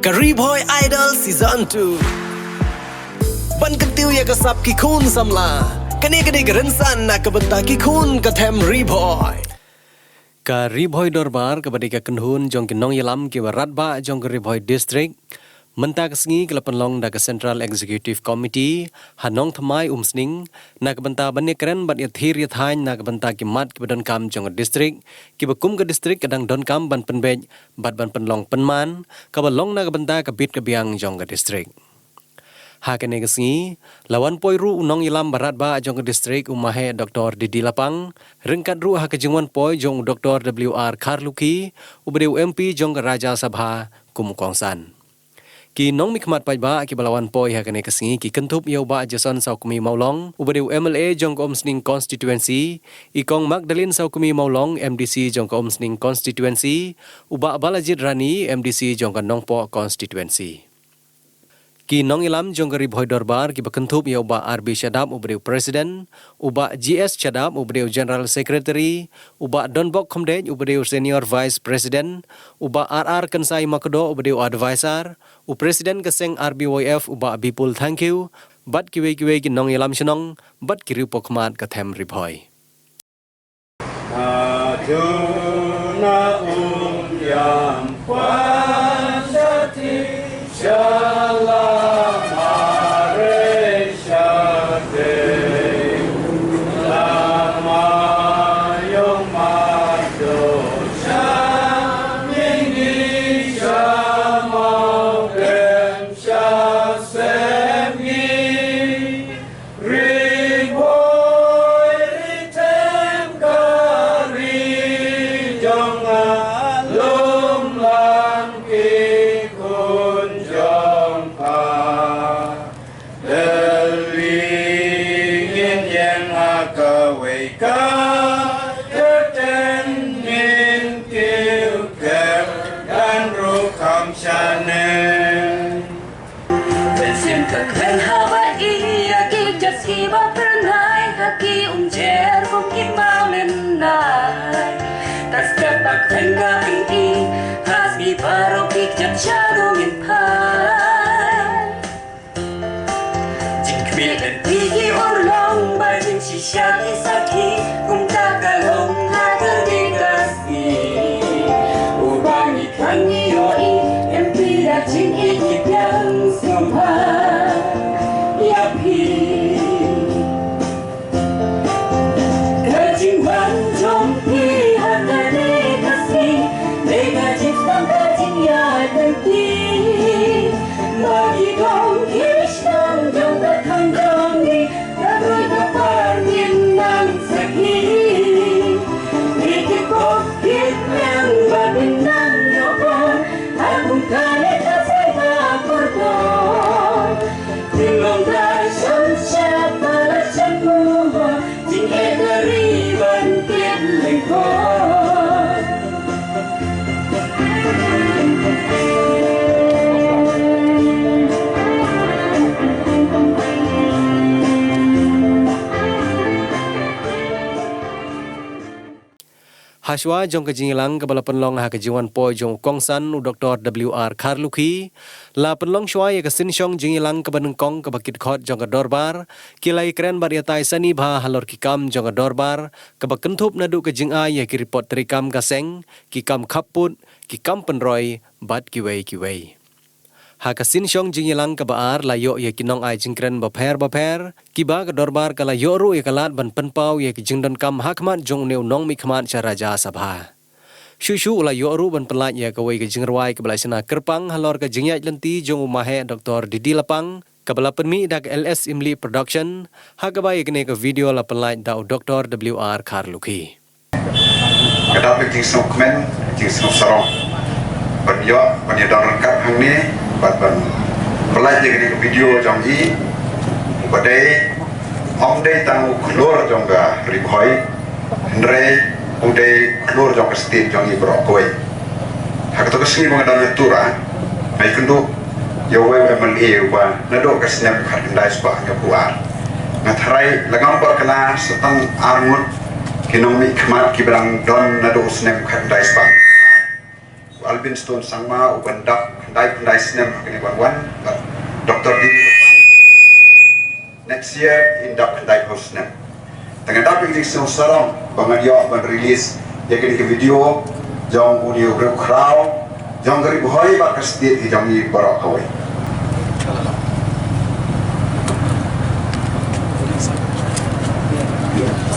Kariboy Idol Season 2 Ban ketiu ya kesap kikun samla Kani gerensan nak kebenta kikun ketem Riboy Kariboy Dorbar kebadika kenhun jong kinong yalam ki Ratba jong Kariboy District Menta kesengi kelapan long da ke Central Executive Committee hanong thamai umsning nak benta banyak keren bat yathir yathain nak benta ki mat ki badon kam jong district ki bakum ke district kadang don kam ban penbej bat ban penlong penman ka balong nak benta ka bit ke biang jong ke district ha kene kesengi lawan poiru unong ilam barat ba jong ke district umahe Dr. Didi Lapang rengkat ru ha kejengwan poi jong Dr. WR Karluki ubdeu MP jong ke Raja Sabha Kumukongsan Ki nong mikmat pajba ki balawan poi ha kene kesengi ki kentup yau ba jason saukumi maulong ubadeu MLA jong ko omsning constituency ikong Magdalene saukumi maulong MDC jong ko omsning constituency uba Balajid Rani MDC jong ko nongpo constituency Ki nong ilam jong Kariboy Dorbar ki bakentup yau ba RB Shadab ubadeu President uba GS Shadab ubadeu General Secretary uba Donbok Komdej ubadeu Senior Vice President uba RR Kensai Makodo ubadeu Advisor u Presiden keseng RBYF uba Bipul thank you bat kiwe ki nong ilam shenong bat kiriu pokmat katem Riboy Aduna yam kwasati shalom areshate lama yom mado shamini shamau kem shasemi riboy ritem kari jonga lum lam ki kun jong pa delingin yang akawe ka terten min kiu kem dan rukam shanen Besim kekren hawa iya ki jasi ba pernai haki umjer mungkin malenai tas dapat tengah ini hasbi paroki jat shalungin pai jing kbilen tigi orlong ba jing shisha isaki kumtakalong hakadikasi ubangi kangi yoi empira jing iki biang sumpah yapi kajing banjong pihak kasih Lega ciptaan kajing ya nanti Bagi kong kisah jong berkandang ni Lagoy kapangin ng sakit Ikit kokit ng batin ng loob Akong kalit at sa'y kapordon Tingong dasyon siya para siya mo Jing ekariban kinlingkod Haswa jong kejingilang kebala penlong ha kejiwan poi jong kongsan u Dr. WR Karluki la penlong shwa ya kesinsyong jingilang kebanengkong kebakit khot jong Dorbar kilai keren bariatai sani bha halor kikam jong Dorbar kebakentup nadu kejinga ya kiripot trikam kaseng kikam khaput kikam penroy bat kiwei ha kesinsyong jingilang kebaar layo ya kinong ai jingkren baper kiba ke Dorbar kala yoru ya kalat ban penpau ya kijingdon kam hakmat jong neu nong mi khmat Raja Sabha Shushu la yoru ban pelat ya kawai ke jingrwai ke belasana kerpang halor ke jingyat lenti jong umahe Dr. Didi Lapang kebala penmi dak LS Imli Production ha kabai kene ke video la pelat da Dr. WR Karluki Kedap jing sukmen jing sarong banyo don rengkap hang ni ban pelat je kene ke video jong i badai om dei tang keluar jong ga Riboy ndrei udai keluar jong ke state jong i brokoi hak to kesini mengadal tura mai kundu yo we MLA wa nado kesnyam khardai spa ka puar ngathrai langam berkena setang armut kinong mi khmat kibrang don nado usnem khardai spa Alvin Stone Sangma ubandak pendai snem kini wan Dr. D. Next year indak pendai host snem. Tengah dapat ini sarong bangadio ban release ya kini ke video jong audio crowd jong gari boy bakas dia jong ni barak kawai.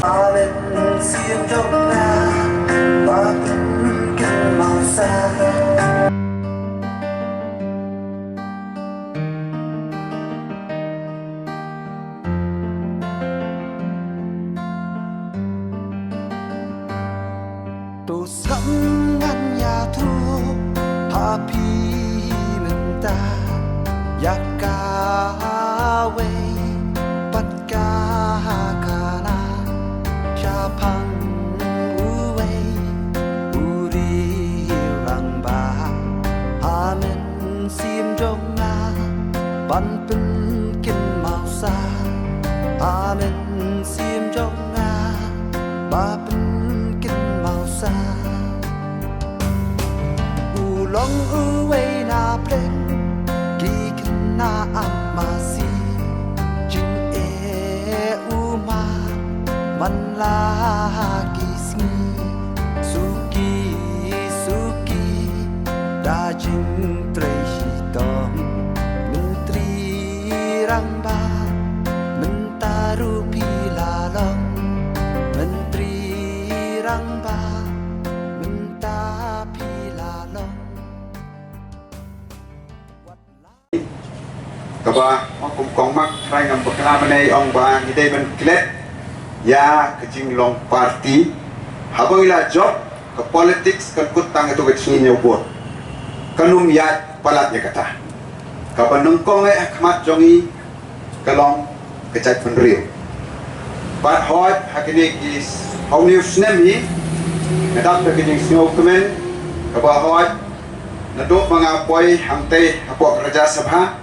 Amen siêm trong na ba kinh kinh màu xa tô sẫm ngăn nhà thu happy mình ta yak ca way bắt ca kana pang uway uri rang ba amen sim trong na ban pin kin mau sa amen sim trong na ba pin kin mau sa u long uway na pleng ki kin na amasi jin e u ma man lagi singi suki suki dajing trehitong menteri rangba mentaru pilalong menteri rangba menta pilalong Kaba makum kong mak try ngam bekala menai ong ba ngidai ben klet ya kecing long party habang ila job ke politics kan kutang itu kecing nyobot kanum ya palatnya kata kapan nengkong ahmad jongi kalong kecai penriu but hot hakini is how news nemi nadap kecing snow kemen kaba hot naduk mengapoi hamte apok raja sabha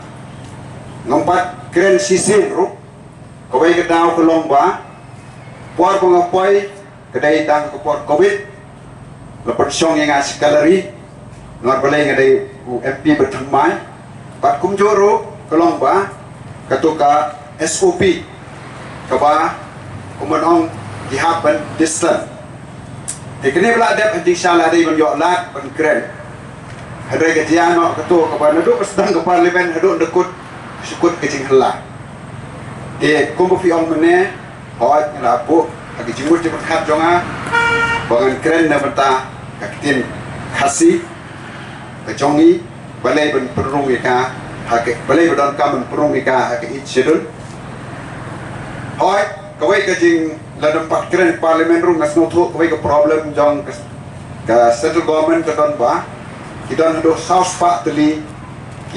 ngompat keren sisin ru kawai kedau kelong ba puar pengapai kedai tang kepor covid lepas song yang ngasih kalori ngar balai ngadai MP bertemai pat kum joro kelong ba katuka SOP kaba kumanong dihapan distan dikene bela dep henti salah dai ban yok lat ban keren hadai ketiano ketua kaba naduk sedang ke parlimen haduk dekut sukut kecing helah kumbu fi ong mene hoi ngelapu agi jimur cepet khat jonga bangan keren na benta kakitin khasi kecongi balai ben perung ika hake balai bedon kam ben perung ika hake it schedule hoi kawai kajing ladam pat keren parlimen ru ngasno thu kawai ke problem jong ke central government ke don ba kidon do south part teli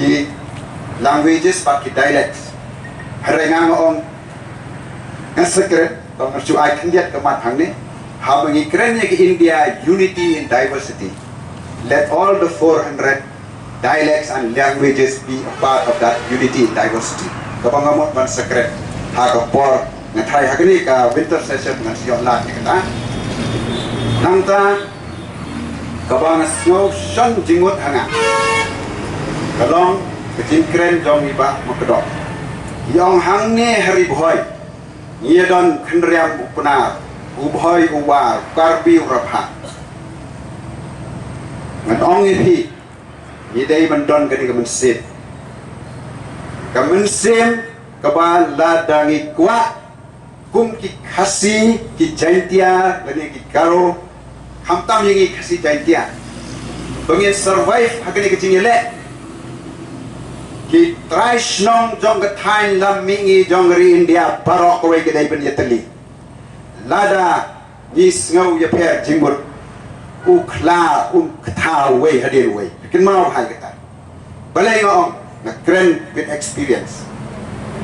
ki languages pak ki dialects harenga ngong secret tong su ai kan lihat kemat hang ni ha mengi kerennya ke India unity in diversity let all the 400 dialects and languages be a part of that unity in diversity kapang ngamot ban secret ha ka por ngathai ha ni ka winter session ngan siok lat ni kata nangta kapang snow shan jingut hanga kalong kecing keren jong iba makedok yang hang ni hari boy ia don kendriam upna ubhoy uwar karbi urapha ngan ong ipi ni dai man don kani kamen sit kamen sim kaba ladangi kwa kum ki khasi ki jaintia lani ki karo hamtam yengi khasi jaintia bangin survive hakani kecing ele ki trais nong jong ketain lam mingi jong ri India barok kowe kedai pen yeteli lada yis ngau ya per jimur ukla kta we hadir we kin mau hai kata balai ngong na keren with experience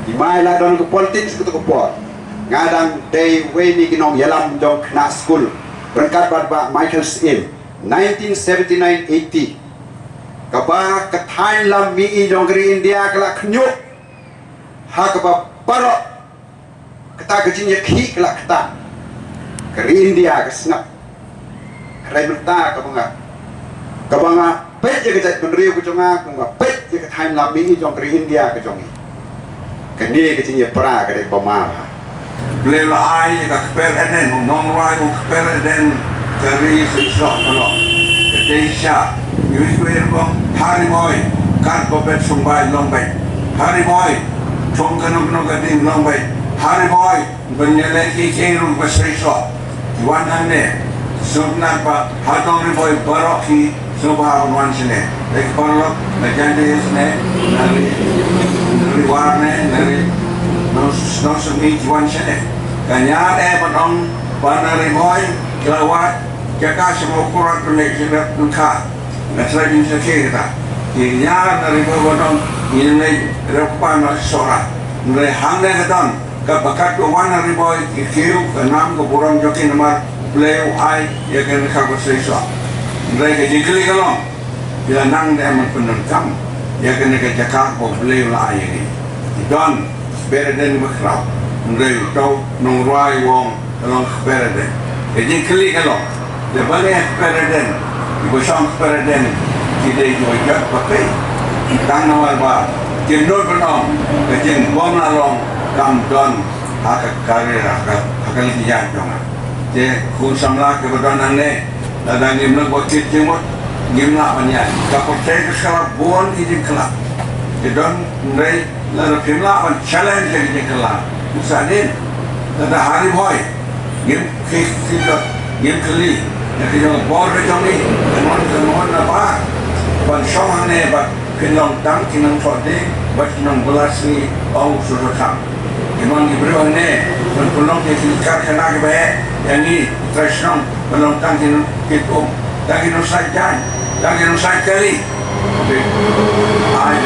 di mai la don ke politics ke por ngadang day we ni kinong yalam jong kna school berkat ba Michael's in 1979-80 kaba ketain lam mi jong keri India kala knyuk ha kaba parok kata kecing ki kala kata keri India ke snap krai berta kaba nga Kabanga pet je kejat penriu ke jonga kunga pet je ke time labi jong kri India ke jongi. Kini ke cinya pra ke dek bama. Beliau ai ka kper eden non rai ku kper eden dari sisok tolong. Ketisha yus kuir bong hari boy kan bobet sumbai long bay. Hari boy chong kanong gading long bay. Hari boy benyeleki kairu besisok. Wan ane subnan pa hadong riboy baroki subha wan sine. Lek parlok najande sine nari warne nari no sumi wan sine. Kanya panong panari boy kelawat jaka semua kurat tulis sudah luka. Nasra jenis kita. Kanya nari boy panong ini repan sora. Nari hangnya keton. Kapakat ko wana riboy ikiu kanam ko burang joki namar play ai ya kan ka ko seiso ndai ke jikli kalong bila nang de man penentang ya kan ke jakak ko play la ai ni don better than makrab ndai to nong rai wong kalong better than ke jikli kalong de bane better than ko sham better than kidai jo jak pakai tang nawar ba jendol penong ke jeng bom la long kam don hak karir hak lihat dong. Je kun samla ke bedonan ne dan gimna bokit jemot gimna banyak. Kapok saya kesalah bon di kelak. Je don ndai la pimla ban challenge di kelak. Misalnya ada hari boy gim kita gim kali yang kita bor betul ni teman apa ban shong ne ban pinong tang kinang forde ban kinang belas ni au sudah kam. Memang diberi ne penolong ke silkar kena ke bae yang ni tresnong penolong tangkin kita tangkin usai kali ai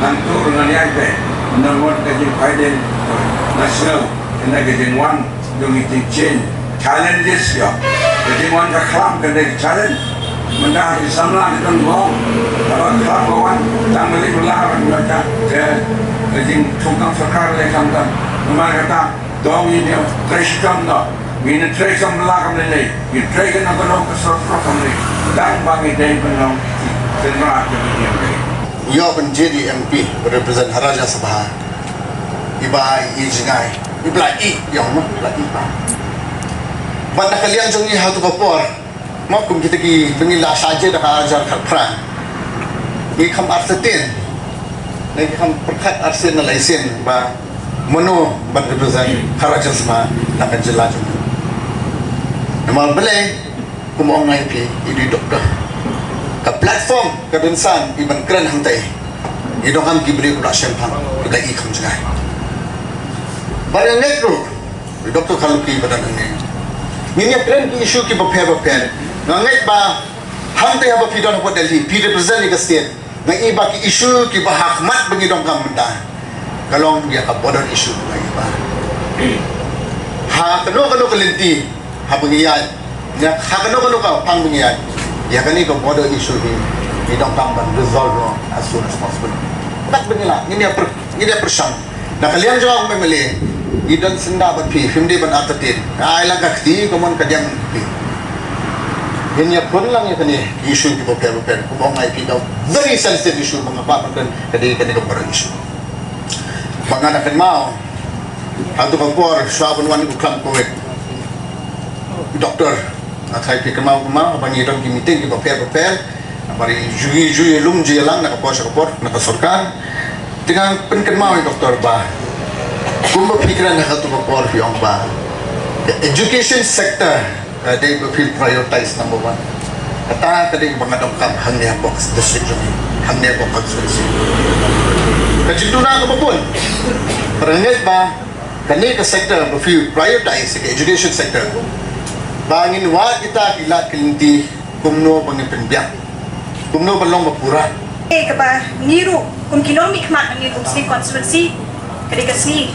nantu dengan dia be nomor ke Biden nasional kena ke one dong itu change challenges ya ke one ka klam ke challenge mendah di sana di tengah kalau klam kawan tang beli belahan baca ke Jadi tukang sekar lekam kan, mereka kata dong ini treskan dah, ini treskan belakang ni, ini treskan apa dong keserok ni, dan bagi dia penong kenal kemudian ni. Ia menjadi MP represent Haraja Sabha. Iba ijingai, iba yang mana iba. Pada kalian jangan hatu kapor, makum kita ki pengilah saja dah ajar kerana. Ini kam arsetin. Lagi kami perkat arsen na laisen ba mano ban represent Haraja Sabha na kanjela jung. Namal bele kumong ngai pi idi doktor. Ka platform ka dunsan iban kren hantai. Idong kam gibri kula sempang ila ikam jangai. Barang nekro doktor kaluki badan ni. Ini kren ki issue ki bapher. Ngai ba hantai ba pidon apa Delhi pi represent ni state. Ngai iba ki isu ki bahakmat bagi dong kam benda kalong dia ka border isu ngai iba ha kano kelinti ha pengiat ya ha kano ka pang pengiat ya kani ka border isu ni dong kam ban resolve as soon as possible tak benila ini persan na kalian jawab memele idon senda bat pi himdi ban atatin ai lang kakti komon kadyang pi ini pun lang yang kini isu di bawah kumong ay kita very sensitive issue mga papan kadi kumparang isu mga nakan mau hantu kampor sabon wani kuklam kuwet doktor at hay pikir mau pangitong meeting di bawah apari jui lum jui lang nakapor nakasorkan dengan penken mau doktor ba kumba pikiran hantu kampor yung ba education sector they will feel prioritized number one. Kata kadang mga dongkam hangnya box district jumi, hangnya box constituency. Kajito na ako pun. Perangit ba kani ka sector will feel prioritized ke education sector. Bangin wa kita kilat kelinti kumno pangipinbiak. Kumno balong mapura. Kaba niru kum kinomik mak ni muslim constituency kadang sini.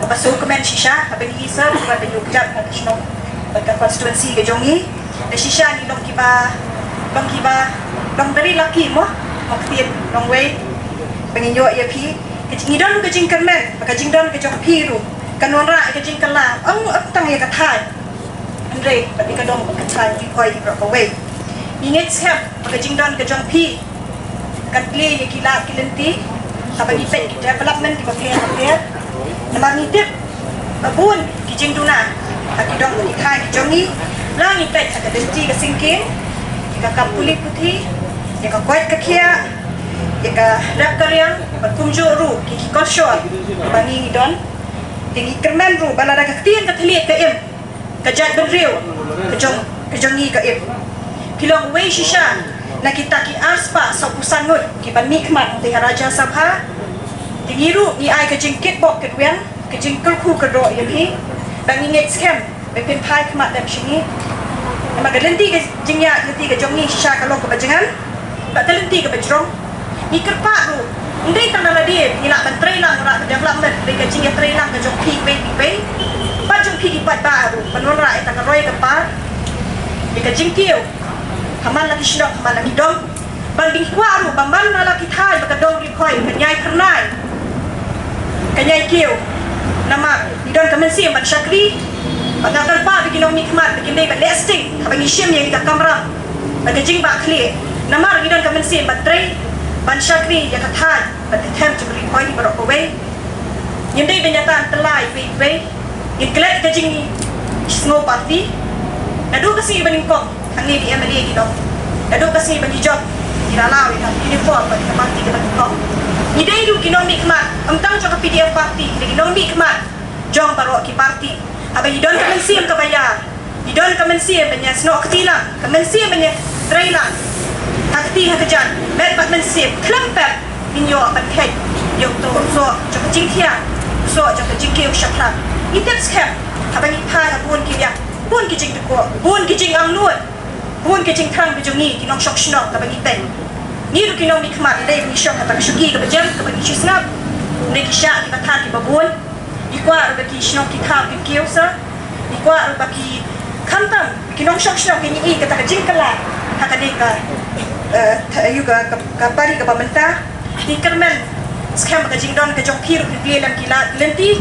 Pasal komen shisha abang isa pada yukjat national pada konstituensi ke jongi shisha ni long kiba long dari laki mo maktin long way penginyo ya pi ngidon ke jingkan men maka jingdon ke jok piru kanora ke jingkan la ang tang ya kathai andre pati kadong kathai ki koi ki pro way Ingat siap pagajing don kajong pi. Katli ni kila kilenti. Kapag ipet ki development ki bakaya. Namang nitip babun kijing duna. Akidong ni kai kijongi. Lang ipet ada denti ke singking. Jika kapuli putih. Jika kuat kekia. Jika rap karyang berkumjur ru ki korsor. Bangi don. Tinggi kermen ru balada kaktian katliat ke im. Kajat berriu. Kejongi ke im. Pilong wei shisha na kita ki arspa sa pusangut ki ban nikmat ti Raja Sabha tingiru ni ai ka jingkit bok kedwen ka jingkul ku kedro yemi bang inget scam be pen pai kmat dam shingi ma galenti ka jingya lenti ka jongi shisha ka lok ka bajangan ba talenti ka bajrong ni kerpa ru ndai tan na dia ni la ban trailang ra development be ka jingya trailang ka jong pi be ba jong pi di pat ba ru panon ra eta ka roi ka pa be ka jingkiu Haman lagi syok, haman lagi dong. Banding kuaru, bamban na lagi thai, baka dong rikoi, kanyai kernai. Kanyai kiu. Nama, idon kamen sim, ban syakri. Baka kalpa, bikin ong nikmat, bikin day, ban lesting. Habang isyim yang ika kamram. Baka jing bak kli. Nama, idon kamen sim, ban tray. Ban syakri, ya kathai. Ban titem, cuma rikoi, ni barok away. Yang day, benyataan telai, way. Yang kelet ka jing snow party. Nadu kasi ibaning kong. Hang ni di MLA gitu. Dado kasi bagi job dilalau itu uniform bagi parti ke bagi kau. Ide itu kinong nikmat. Amtang jong PDF parti, kinong nikmat. Jong baro ki parti. Aba idon kamen sim ka bayar. Idon kamen sim banya sno ketilang, kamen sim banya trailang. Hakti hakajan, met pat men sim klempet inyo pat kek. Yo to so jong jing tia. So jong jing kiu shakla. Itep skep. Aba ni pai abun ki ya. Bun ki jing ko. Bun ki jing ang nuot. Bun ke jing thang bijong ni kinong shok shnok ka bagi ten ni ru kinong nikmat dai ni shok ka shugi ka bajam ka bagi shisnap ne ki sha ki bathan ki babun ikwa ru bagi shnok ki thang ki kiusa ikwa ru bagi khantam kinong shok shnok ni i ka ta jing kala ha ka ni ka yu ka pari ka pamenta ni kermen scam ka jing don ka jong phiru ki lam ki la lenti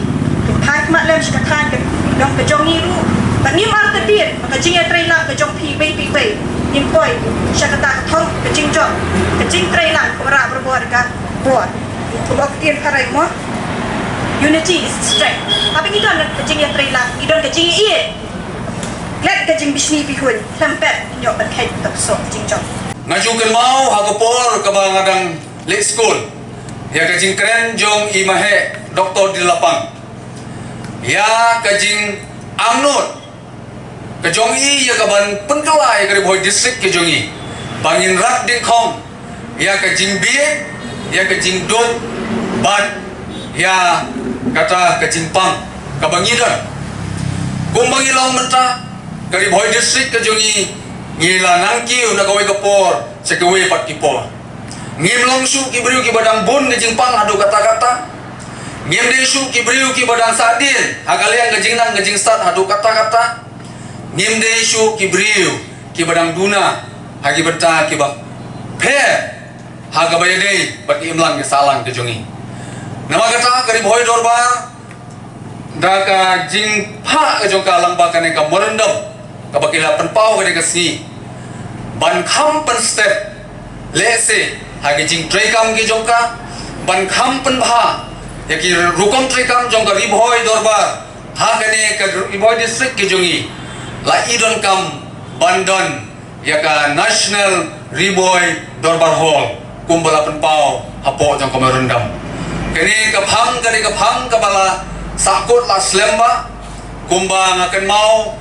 phai mat lam shi ka than ka dong ka jong ni ru Bani mar kedir, maka jing trailang ke jong pi bay, in koi, siya kata thong ke jing jong, ke jing trailang ora berbuat ka buat. Kubak tien karai mo, unity is strength. Tapi kita nak ke jing trailang, idon ke jing iye, let ke jing bisni pihun, lempet nyok berkait tak sok jing jong. Ngajukan mau hagopor ke bangadang late school, ya ke jing keren jong imahe doktor di lapang, ya ke jing amnut. Kejongi ya kaban penkelai ke boy district kejongi bangin rat ding khom ya ke jing bie ya ke jing dot ban ya kata ke jing pang kabangi don kumbangi long menta ke boy district kejongi ngila nangkiu na kawai kapor sekawai pat kipor ngim long su ki briu ki badang bun ke jing pang adu kata-kata ngim de su ki briu ki badang sadin hagalian ke jing nang ke jing start adu kata-kata Nim de isu ki briu ki badang duna hagi berta ki bak pe haga baya dei bat imlang ki salang ke jongi nama kata kari boy dorbar da ka jing pha ke jong ka lang ba kane ka morendam ka bakila pen pau ke si ban kham pen step le se hagi jing trekam ki jong ka ban kham pen bha ya ki rukom trekam jong ka ri boy dorbar ha kane ka ri boy district ki jongi la idon kam bandon ya ka national riboy dorbar hall kumbala penpau hapo jang ko merendam kini ka phang ka bala sakut la slemba kumba ngaken mau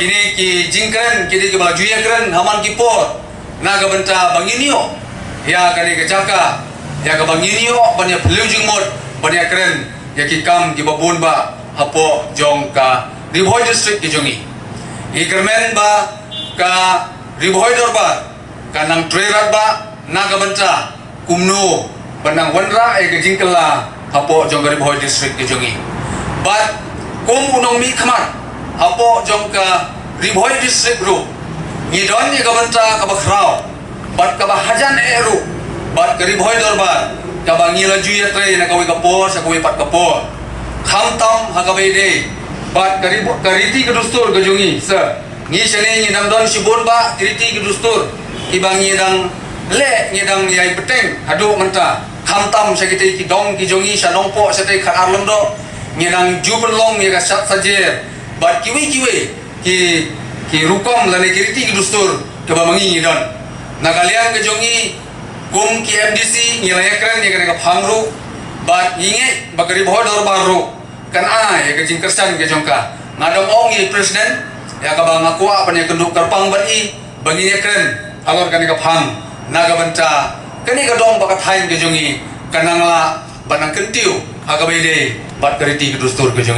kini ki jingkren kini ki bala juya kren haman ki por naga benta banginio ya kani ka jaka ya ka banginio banya beliu jingmot banya kren ya ki kam ki babun ba hapo jong ka riboy district ki jongi Ikermen ba ka riboy dorba kanang trerat ba naga benta kumno banang wanra ay gajing kala hapo jong riboy district ke jongi but kum unong mi khamat hapo jong ka riboy district ru ngidon ni ka benta ka bakrao but ka bahajan eru but ka riboy dorba ka bangila juya tre na kawi kapor sa kawi pat kapor khamtam hakabai de Bat kariti ke dustur ke jongi sir ngi sene ngi dang don sibon ba kriti ke dustur ibang ngi dang le ngi dang yai beteng adu menta khamtam sakite ki dong ki jongi sanong po sate khat arlom do ngi dang jubelong ngi ka sat saje bat kiwi ki rukom lane kriti ki dustur ke ba mangi ngi don nagalian ke jongi kum ki MDC ngi layakran ngi ka phangru bat inge bagari boh dor baru kan ya ke jingkersan ke jongka ngadong ongi presiden ya ka bang aku apa nya kenduk kerpang bani bagi nya keren alor kan ka phang naga banta kani ka dong bakat hain ke jongi kanangla banang kentiu aga bede bat kariti ke dustur ke jongi